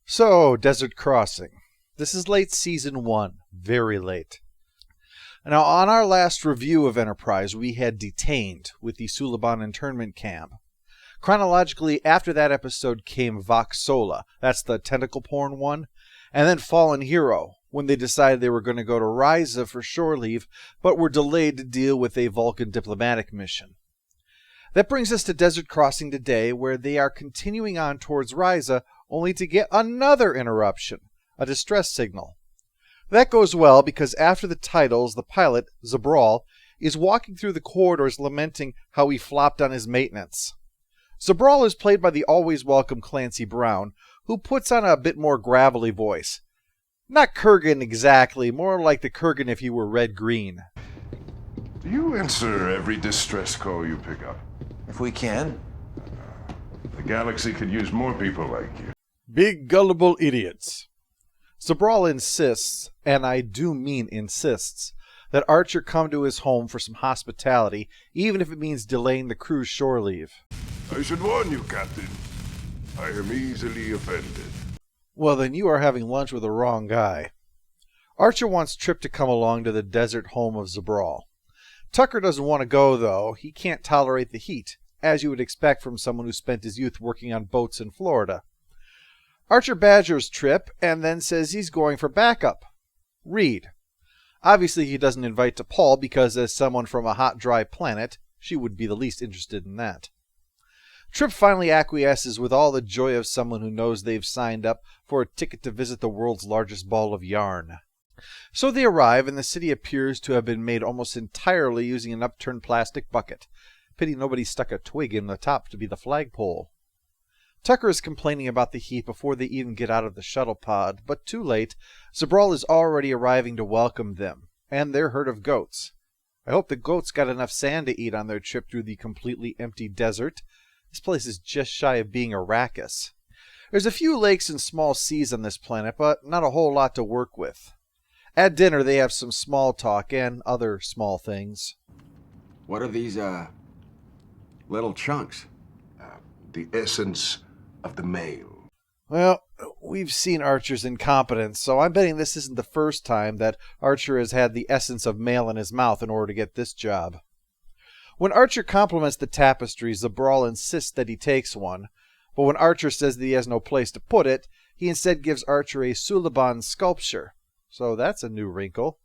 So, Desert Crossing. This is late Season 1. Very late. Now, on our last review of Enterprise, we had Detained with the Suliban internment camp. Chronologically, after that episode came Vox Sola, that's the tentacle porn one, and then Fallen Hero, when they decided they were going to go to Risa for shore leave, but were delayed to deal with a Vulcan diplomatic mission. That brings us to Desert Crossing today, where they are continuing on towards Risa, only to get another interruption, a distress signal. That goes well because after the titles, the pilot, Zabral, is walking through the corridors lamenting how he flopped on his maintenance. Zabral is played by the always welcome Clancy Brown, who puts on a bit more gravelly voice. Not Kurgan exactly, more like the Kurgan if he were red-green. Do you answer every distress call you pick up? If we can. The galaxy could use more people like you. Big gullible idiots. Zabral insists, and I do mean insists, that Archer come to his home for some hospitality, even if it means delaying the crew's shore leave. I should warn you, Captain. I am easily offended. Well, then you are having lunch with the wrong guy. Archer wants Trip to come along to the desert home of Zabral. Tucker doesn't want to go, though. He can't tolerate the heat, as you would expect from someone who spent his youth working on boats in Florida. Archer badgers Trip, and then says he's going for backup. Reed. Obviously he doesn't invite T'Pol because as someone from a hot, dry planet, she would be the least interested in that. Trip finally acquiesces with all the joy of someone who knows they've signed up for a ticket to visit the world's largest ball of yarn. So they arrive, and the city appears to have been made almost entirely using an upturned plastic bucket. Pity nobody stuck a twig in the top to be the flagpole. Tucker is complaining about the heat before they even get out of the shuttle pod, but too late. Zabral is already arriving to welcome them, and their herd of goats. I hope the goats got enough sand to eat on their trip through the completely empty desert. This place is just shy of being Arrakis. There's a few lakes and small seas on this planet, but not a whole lot to work with. At dinner, they have some small talk and other small things. What are these, little chunks? The essence of the male. Well, we've seen Archer's incompetence, so I'm betting this isn't the first time that Archer has had the essence of male in his mouth in order to get this job. When Archer compliments the tapestry, Zabral insists that he takes one, but when Archer says that he has no place to put it, he instead gives Archer a Suliban sculpture. So that's a new wrinkle.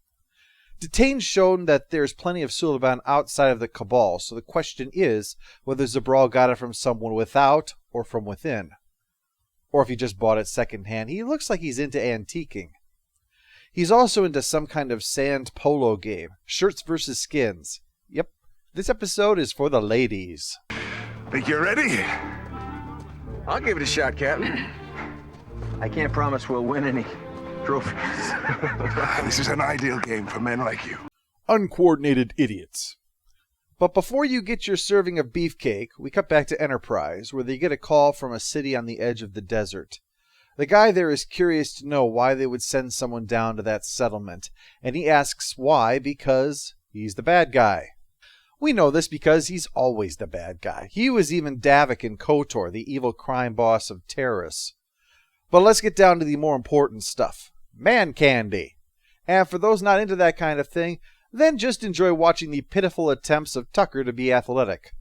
Detained shown that there's plenty of Suliban outside of the Cabal, so the question is whether Zabral got it from someone without or from within. Or if he just bought it secondhand. He looks like he's into antiquing. He's also into some kind of sand polo game. Shirts versus skins. Yep, this episode is for the ladies. Think you're ready? I'll give it a shot, Captain. I can't promise we'll win any trophies. This is an ideal game for men like you. Uncoordinated idiots. But before you get your serving of beefcake, we cut back to Enterprise, where they get a call from a city on the edge of the desert. The guy there is curious to know why they would send someone down to that settlement, and he asks why because he's the bad guy. We know this because he's always the bad guy. He was even Davik in KOTOR, the evil crime boss of terrorists. But let's get down to the more important stuff. Man candy. And for those not into that kind of thing, then just enjoy watching the pitiful attempts of Tucker to be athletic.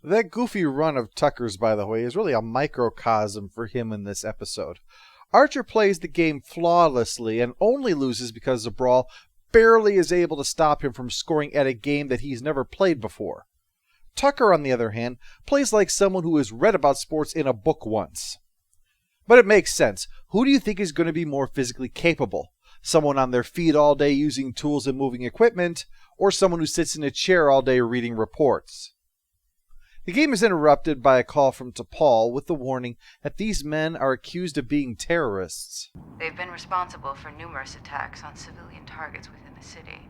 That goofy run of Tucker's, by the way, is really a microcosm for him in this episode. Archer plays the game flawlessly and only loses because Zabral barely is able to stop him from scoring at a game that he's never played before. Tucker, on the other hand, plays like someone who has read about sports in a book once. But it makes sense. Who do you think is going to be more physically capable? Someone on their feet all day using tools and moving equipment, or someone who sits in a chair all day reading reports? The game is interrupted by a call from T'Pol with the warning that these men are accused of being terrorists. They've been responsible for numerous attacks on civilian targets within the city.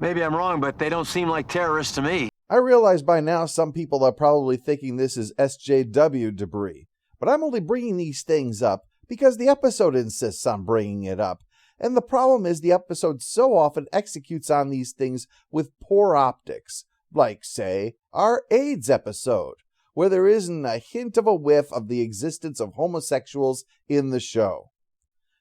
Maybe I'm wrong, but they don't seem like terrorists to me. I realize by now some people are probably thinking this is SJW debris, but I'm only bringing these things up because the episode insists on bringing it up, And the problem is the episode so often executes on these things with poor optics, like, say, our AIDS episode, where there isn't a hint of a whiff of the existence of homosexuals in the show.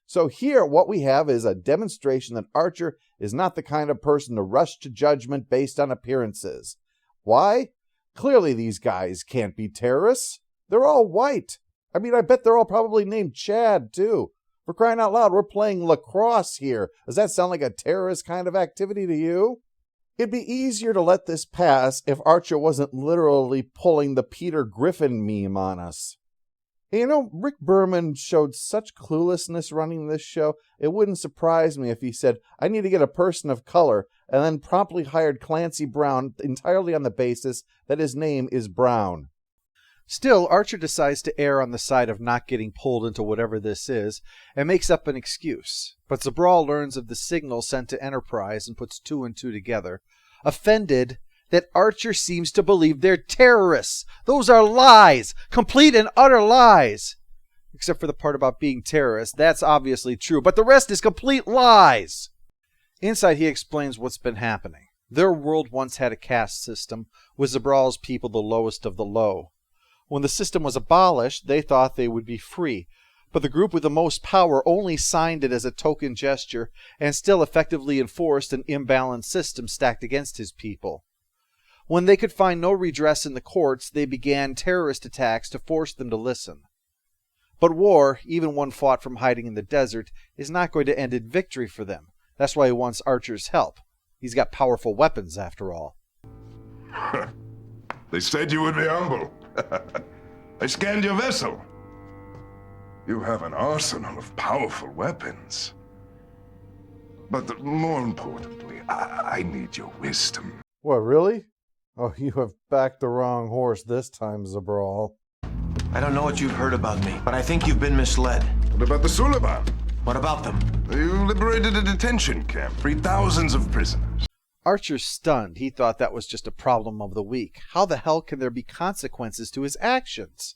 So here, what we have is a demonstration that Archer is not the kind of person to rush to judgment based on appearances. Why? Clearly these guys can't be terrorists. They're all white. I mean, I bet they're all probably named Chad, too. For crying out loud, we're playing lacrosse here. Does that sound like a terrorist kind of activity to you? It'd be easier to let this pass if Archer wasn't literally pulling the Peter Griffin meme on us. You know, Rick Berman showed such cluelessness running this show, it wouldn't surprise me if he said, I need to get a person of color, and then promptly hired Clancy Brown entirely on the basis that his name is Brown. Still, Archer decides to err on the side of not getting pulled into whatever this is, and makes up an excuse. But Zabral learns of the signal sent to Enterprise and puts two and two together, offended that Archer seems to believe they're terrorists. Those are lies, complete and utter lies. Except for the part about being terrorists, that's obviously true, but the rest is complete lies. Inside, he explains what's been happening. Their world once had a caste system, with Zabral's people the lowest of the low. When the system was abolished, they thought they would be free, but the group with the most power only signed it as a token gesture and still effectively enforced an imbalanced system stacked against his people. When they could find no redress in the courts, they began terrorist attacks to force them to listen. But war, even one fought from hiding in the desert, is not going to end in victory for them. That's why he wants Archer's help. He's got powerful weapons, after all. They said you would be humble. I scanned your vessel. You have an arsenal of powerful weapons. But more importantly, I need your wisdom. What, really? Oh, you have backed the wrong horse this time, Zabral. I don't know what you've heard about me, but I think you've been misled. What about the Suliban? What about them? You liberated a detention camp, freed thousands of prisoners. Archer's stunned. He thought that was just a problem of the week. How the hell can there be consequences to his actions?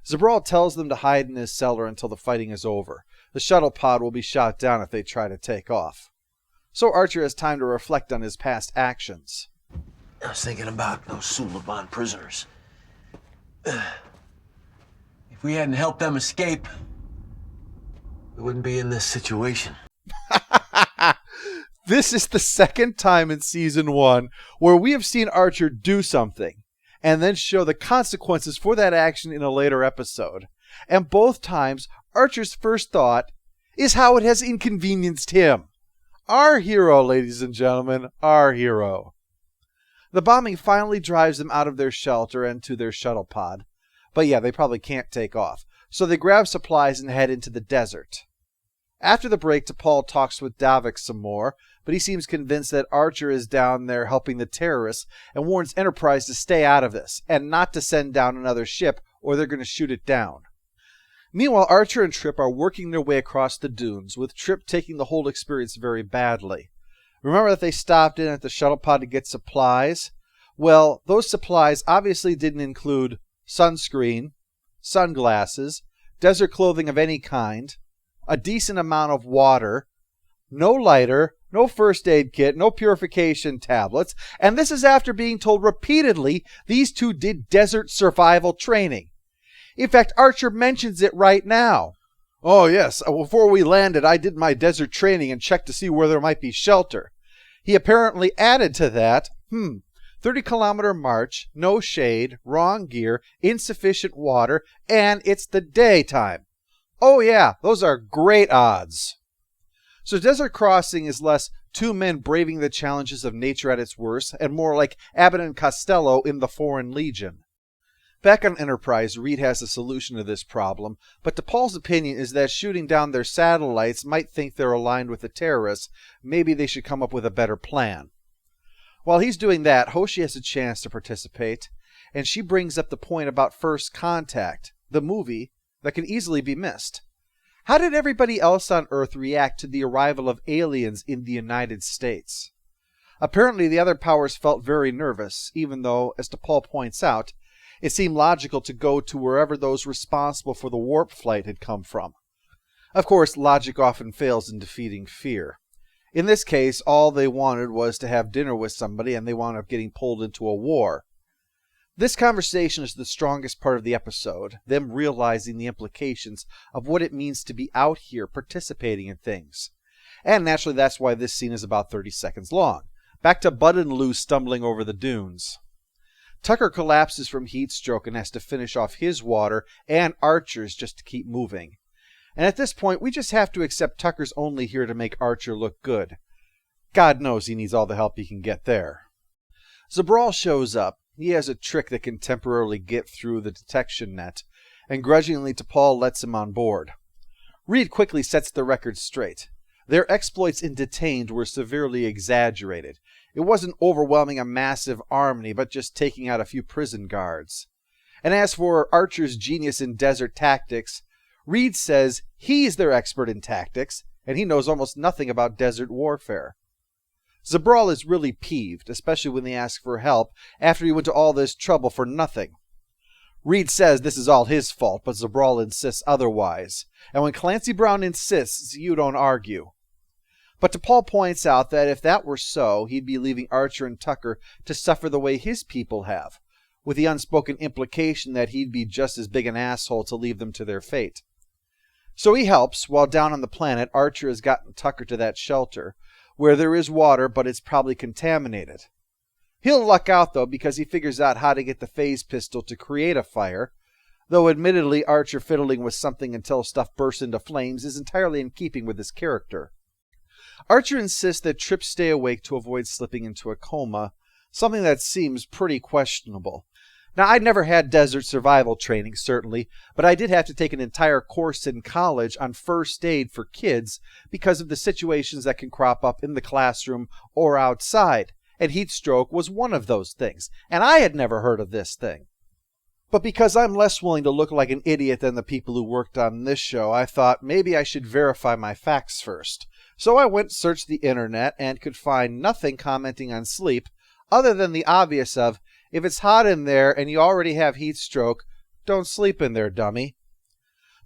Zabral tells them to hide in his cellar until the fighting is over. The shuttle pod will be shot down if they try to take off. So Archer has time to reflect on his past actions. I was thinking about those Suliban prisoners. If we hadn't helped them escape, we wouldn't be in this situation. This is the second time in Season 1 where we have seen Archer do something and then show the consequences for that action in a later episode. And both times, Archer's first thought is how it has inconvenienced him. Our hero, ladies and gentlemen, our hero. The bombing finally drives them out of their shelter and to their shuttle pod. But yeah, they probably can't take off. So they grab supplies and head into the desert. After the break, T'Pol talks with Davik some more, but he seems convinced that Archer is down there helping the terrorists and warns Enterprise to stay out of this and not to send down another ship or they're going to shoot it down. Meanwhile, Archer and Trip are working their way across the dunes, with Trip taking the whole experience very badly. Remember that they stopped in at the shuttle pod to get supplies? Well, those supplies obviously didn't include sunscreen, sunglasses, desert clothing of any kind, a decent amount of water, no lighter, no first aid kit, no purification tablets, and this is after being told repeatedly these two did desert survival training. In fact, Archer mentions it right now. Oh yes, before we landed, I did my desert training and checked to see where there might be shelter. He apparently added to that, 30-kilometer march, no shade, wrong gear, insufficient water, and it's the daytime. Oh yeah, those are great odds. So Desert Crossing is less two men braving the challenges of nature at its worst, and more like Abbott and Costello in the Foreign Legion. Back on Enterprise, Reed has a solution to this problem, but T'Pol's opinion is that shooting down their satellites might think they're aligned with the terrorists. Maybe they should come up with a better plan. While he's doing that, Hoshi has a chance to participate, and she brings up the point about First Contact, the movie, that can easily be missed. How did everybody else on Earth react to the arrival of aliens in the United States? Apparently the other powers felt very nervous, even though, as T'Pol points out, it seemed logical to go to wherever those responsible for the warp flight had come from. Of course, logic often fails in defeating fear. In this case, all they wanted was to have dinner with somebody, and they wound up getting pulled into a war. This conversation is the strongest part of the episode, them realizing the implications of what it means to be out here participating in things. And naturally, that's why this scene is about 30 seconds long. Back to Bud and Lou stumbling over the dunes. Tucker collapses from heat stroke and has to finish off his water and Archer's just to keep moving. And at this point, we just have to accept Tucker's only here to make Archer look good. God knows he needs all the help he can get there. Zabral shows up. He has a trick that can temporarily get through the detection net, and grudgingly T'Pol lets him on board. Reed quickly sets the record straight. Their exploits in Detained were severely exaggerated. It wasn't overwhelming a massive army, but just taking out a few prison guards. And as for Archer's genius in desert tactics, Reed says he's their expert in tactics, and he knows almost nothing about desert warfare. Zabral is really peeved, especially when they ask for help after he went to all this trouble for nothing. Reed says this is all his fault, but Zabral insists otherwise, and when Clancy Brown insists, you don't argue. But T'Pol points out that if that were so, he'd be leaving Archer and Tucker to suffer the way his people have, with the unspoken implication that he'd be just as big an asshole to leave them to their fate. So he helps. While down on the planet, Archer has gotten Tucker to that shelter, where there is water, but it's probably contaminated. He'll luck out, though, because he figures out how to get the phase pistol to create a fire, though admittedly Archer fiddling with something until stuff bursts into flames is entirely in keeping with his character. Archer insists that Trip stay awake to avoid slipping into a coma, something that seems pretty questionable. Now, I'd never had desert survival training, certainly, but I did have to take an entire course in college on first aid for kids because of the situations that can crop up in the classroom or outside, and heat stroke was one of those things, and I had never heard of this thing. But because I'm less willing to look like an idiot than the people who worked on this show, I thought maybe I should verify my facts first. So I went and searched the internet and could find nothing commenting on sleep other than the obvious of, if it's hot in there and you already have heat stroke, don't sleep in there, dummy.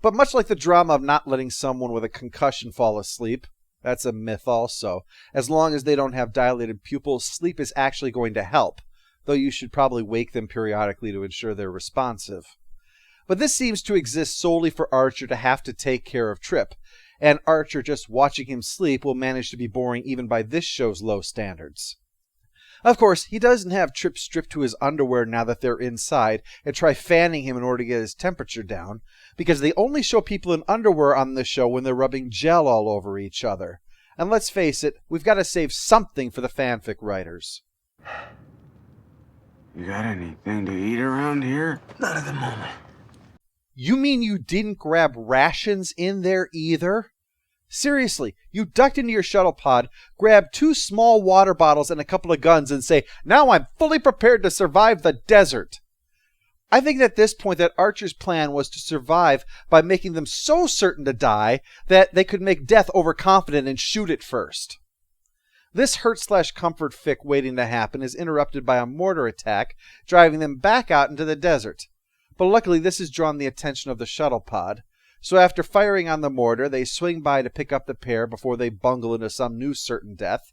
But much like the drama of not letting someone with a concussion fall asleep, that's a myth also. As long as they don't have dilated pupils, sleep is actually going to help, though you should probably wake them periodically to ensure they're responsive. But this seems to exist solely for Archer to have to take care of Trip, and Archer just watching him sleep will manage to be boring even by this show's low standards. Of course, he doesn't have Trip stripped to his underwear now that they're inside and try fanning him in order to get his temperature down, because they only show people in underwear on this show when they're rubbing gel all over each other. And let's face it, we've got to save something for the fanfic writers. You got anything to eat around here? Not at the moment. You mean you didn't grab rations in there either? Seriously, you ducked into your shuttle pod, grabbed 2 small water bottles and a couple of guns and say, now I'm fully prepared to survive the desert. I think at this point that Archer's plan was to survive by making them so certain to die that they could make death overconfident and shoot it first. This hurt/comfort fic waiting to happen is interrupted by a mortar attack, driving them back out into the desert. But luckily this has drawn the attention of the shuttle pod. So after firing on the mortar, they swing by to pick up the pair before they bungle into some new certain death.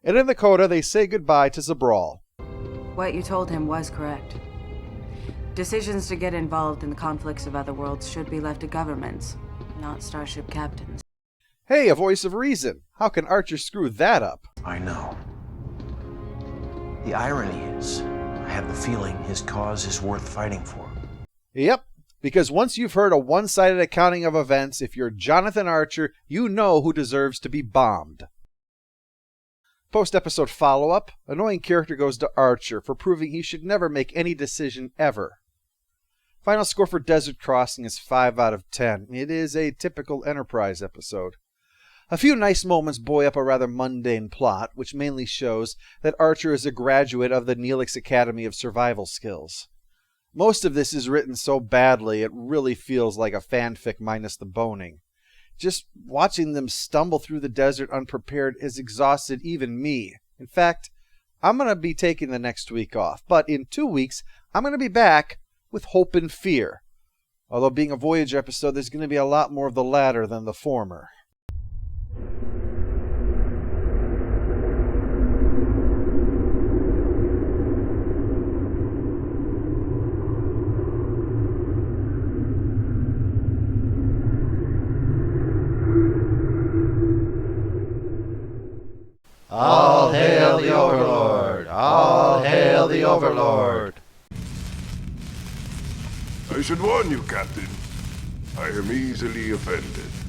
And in the coda, they say goodbye to Zabral. What you told him was correct. Decisions to get involved in the conflicts of other worlds should be left to governments, not starship captains. Hey, a voice of reason. How can Archer screw that up? I know. The irony is, I have the feeling his cause is worth fighting for. Yep. Because once you've heard a one-sided accounting of events, if you're Jonathan Archer, you know who deserves to be bombed. Post-episode follow-up, annoying character goes to Archer for proving he should never make any decision ever. Final score for Desert Crossing is 5 out of 10. It is a typical Enterprise episode. A few nice moments buoy up a rather mundane plot, which mainly shows that Archer is a graduate of the Neelix Academy of Survival Skills. Most of this is written so badly it really feels like a fanfic minus the boning. Just watching them stumble through the desert unprepared has exhausted even me. In fact, I'm going to be taking the next week off, but in 2 weeks, I'm going to be back with Hope and Fear. Although being a Voyage episode, there's going to be a lot more of the latter than the former. All hail the Overlord! All hail the Overlord! I should warn you, Captain. I am easily offended.